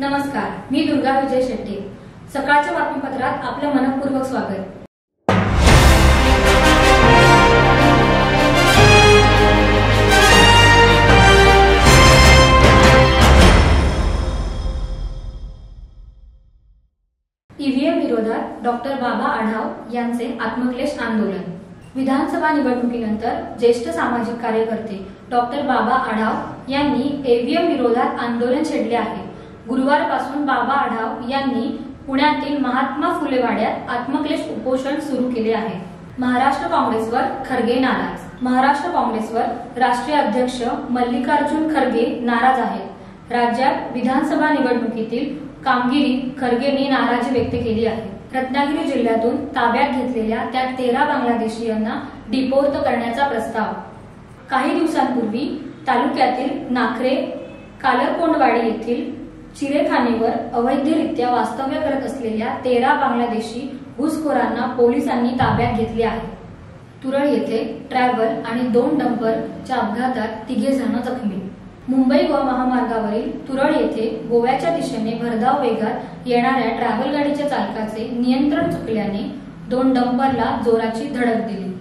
नमस्कार, मी दुर्गा विजय शेट्टी। सकाळच्या बातमीपत्रात आपलं मनपूर्वक स्वागत। ईव्हीएम विरोधात डॉक्टर बाबा आढाव यांचे आत्मक्लेश आंदोलन। विधानसभा निवडणुकीनंतर ज्येष्ठ सामाजिक कार्यकर्ते डॉक्टर बाबा आढाव यांनी ईव्हीएम विरोधात आंदोलन छेडले आहे। गुरुवारपासून बाबा आढाव यांनी पुण्यातील महात्मा फुले वाड्यात आत्मक्लेश उपोषण सुरू केले आहे। महाराष्ट्र काँग्रेसवर खरगे नाराज। महाराष्ट्र काँग्रेसवर राष्ट्रीय अध्यक्ष मल्लिकार्जुन खरगे नाराज आहेत। राज्यात विधानसभा निवडणुकीतील कामगिरी खरगेंनी नाराजी व्यक्त केली आहे। रत्नागिरी जिल्ह्यातून ताब्यात घेतलेल्या त्या 13 बांगलादेशीयांना डिपोर्ट करण्याचा प्रस्ताव। काही दिवसांपूर्वी तालुक्यातील नाखरे कालरकोंडवाडी येथील चिरेखानेवर अवैधरित्या वास्तव्य करत असलेल्या 13 बांगलादेशी घुसखोरांना पोलिसांनी ताब्यात घेतले आहे। तुरळ येथे ट्रॅव्हल आणि 2 डंपरच्या अपघातात 3 जण जखमी। मुंबई गोवा महामार्गावरील तुरळ येथे गोव्याच्या दिशेने भरधाव वेगात येणाऱ्या ट्रॅव्हल गाडीच्या चालकाचे नियंत्रण चुकल्याने 2 डंपरला जोराची धडक दिली।